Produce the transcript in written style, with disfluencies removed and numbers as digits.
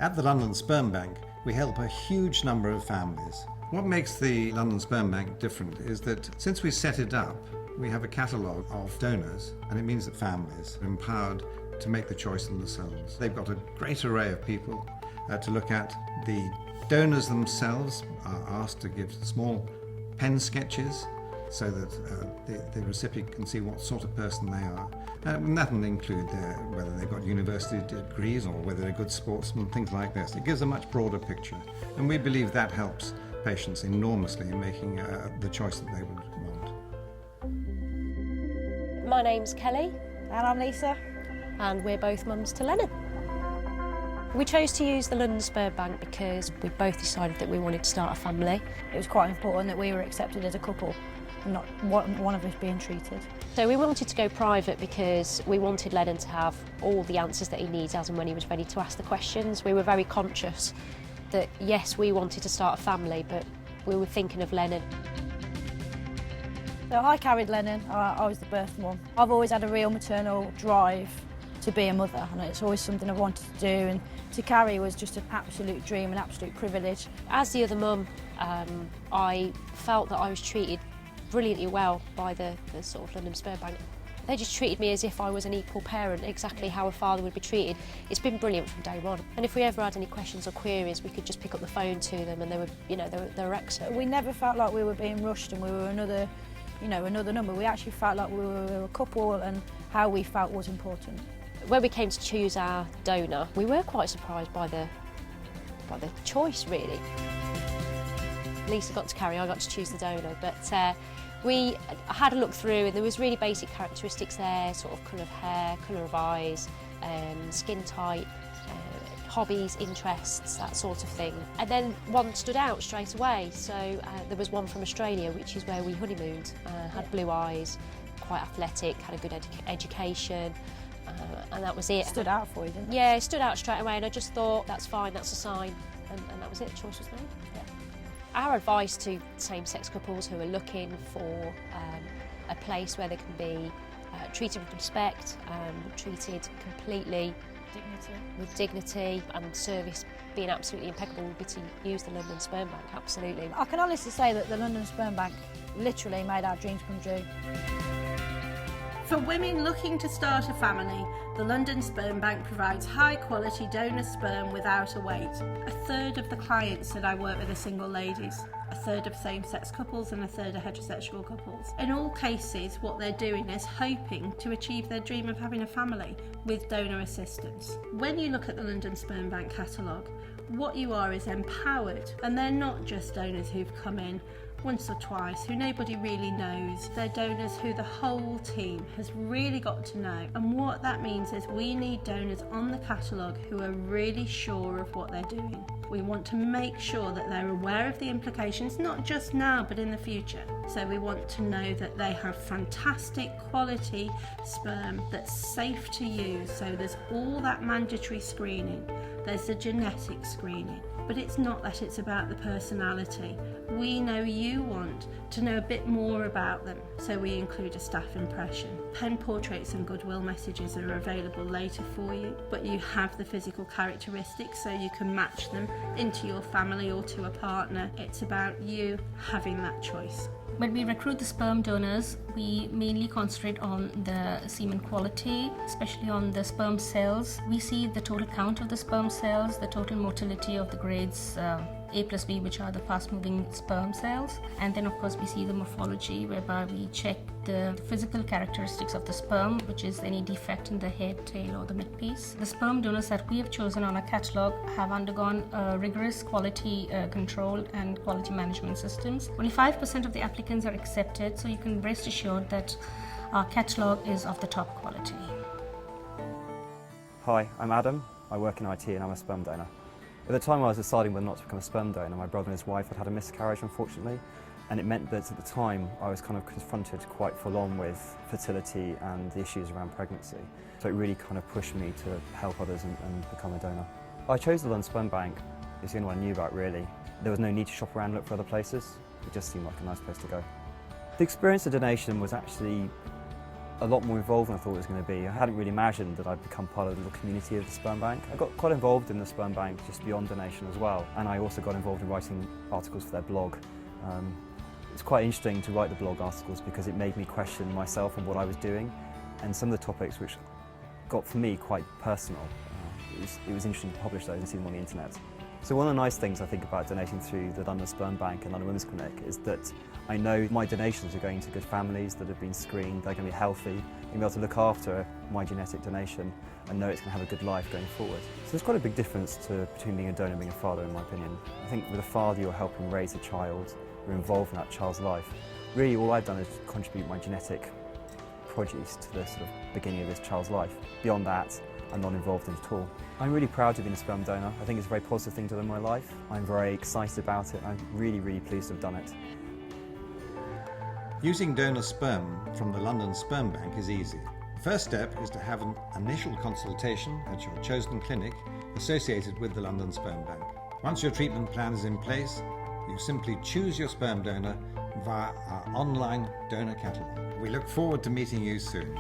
At the London Sperm Bank, we help a huge number of families. What makes the London Sperm Bank different is that since we set it up, we have a catalogue of donors, and it means that families are empowered to make the choice themselves. They've got a great array of people to look at. The donors themselves are asked to give small pen sketches so that the recipient can see what sort of person they are. And that will include whether they've got university degrees or whether they're good sportsmen, things like this. It gives a much broader picture, and we believe that helps patients enormously in making the choice that they would want. My name's Kelly. And I'm Lisa. And we're both mums to Lennon. We chose to use the London Sperm Bank because we both decided that we wanted to start a family. It was quite important that we were accepted as a couple, and not one of us being treated. So we wanted to go private because we wanted Lennon to have all the answers that he needs as and when he was ready to ask the questions. We were very conscious that, yes, we wanted to start a family, but we were thinking of Lennon. So I carried Lennon, I was the birth mum. I've always had a real maternal drive to be a mother, and it's always something I've wanted to do, and to carry was just an absolute dream, an absolute privilege. As the other mum, I felt that I was treated brilliantly well by the sort of London Sperm Bank. They just treated me as if I was an equal parent, exactly how a father would be treated. It's been brilliant from day one. And if we ever had any questions or queries, we could just pick up the phone to them, and they were excellent. We never felt like we were being rushed and we were another number. We actually felt like we were a couple, and how we felt was important. When we came to choose our donor, we were quite surprised by the choice, really. Lisa got to carry, I got to choose the donor, but we had a look through, and there was really basic characteristics there, sort of colour of hair, colour of eyes, skin type, hobbies, interests, that sort of thing. And then one stood out straight away, so there was one from Australia, which is where we honeymooned, had blue eyes, quite athletic, had a good education, and that was it. Stood out for you, didn't it? Yeah, it stood out straight away, and I just thought, that's fine, that's a sign, and that was it, the choice was made. Yeah. Our advice to same-sex couples who are looking for a place where they can be treated with respect, treated completely with dignity, and service being absolutely impeccable would be to use the London Sperm Bank, absolutely. I can honestly say that the London Sperm Bank literally made our dreams come true. For women looking to start a family, the London Sperm Bank provides high-quality donor sperm without a wait. A third of the clients that I work with are single ladies, a third of same-sex couples, and a third are heterosexual couples. In all cases, what they're doing is hoping to achieve their dream of having a family with donor assistance. When you look at the London Sperm Bank catalogue, what you are is empowered, and they're not just donors who've come in once or twice, who nobody really knows. They're donors who the whole team has really got to know. And what that means is we need donors on the catalogue who are really sure of what they're doing. We want to make sure that they're aware of the implications, not just now, but in the future. So we want to know that they have fantastic quality sperm that's safe to use. So there's all that mandatory screening. There's the genetic screening. But it's not that, it's about the personality. We know you want to know a bit more about them, so we include a staff impression. Pen portraits and goodwill messages are available later for you, but you have the physical characteristics so you can match them into your family or to a partner. It's about you having that choice. When we recruit the sperm donors, we mainly concentrate on the semen quality, especially on the sperm cells. We see the total count of the sperm cells, the total motility of the grades A plus B, which are the fast-moving sperm cells. And then, of course, we see the morphology, whereby we check the physical characteristics of the sperm, which is any defect in the head, tail, or the midpiece. The sperm donors that we have chosen on our catalogue have undergone rigorous quality control and quality management systems. Only 5% of the applicants are accepted, so you can rest assured that our catalogue is of the top quality. Hi, I'm Adam. I work in IT and I'm a sperm donor. At the time I was deciding whether or not to become a sperm donor, my brother and his wife had a miscarriage, unfortunately, and it meant that at the time I was kind of confronted quite full on with fertility and the issues around pregnancy. So it really kind of pushed me to help others and become a donor. I chose the London Sperm Bank. It's the only one I knew about, really. There was no need to shop around and look for other places. It just seemed like a nice place to go. The experience of donation was actually a lot more involved than I thought it was going to be. I hadn't really imagined that I'd become part of the little community of the sperm bank. I got quite involved in the sperm bank just beyond donation as well, and I also got involved in writing articles for their blog. It's quite interesting to write the blog articles because it made me question myself and what I was doing, and some of the topics which got for me quite personal. It was interesting to publish those and see them on the internet. So one of the nice things I think about donating through the London Sperm Bank and London Women's Clinic is that I know my donations are going to good families that have been screened, they're going to be healthy, and be able to look after my genetic donation and know it's going to have a good life going forward. So there's quite a big difference between being a donor and being a father, in my opinion. I think with a father you're helping raise a child, you're involved in that child's life. Really all I've done is contribute my genetic produce to the sort of beginning of this child's life. Beyond that, I'm not involved in it at all. I'm really proud to have been a sperm donor. I think it's a very positive thing to do in my life. I'm very excited about it. I'm really, really pleased to have done it. Using donor sperm from the London Sperm Bank is easy. The first step is to have an initial consultation at your chosen clinic associated with the London Sperm Bank. Once your treatment plan is in place, you simply choose your sperm donor via our online donor catalogue. We look forward to meeting you soon.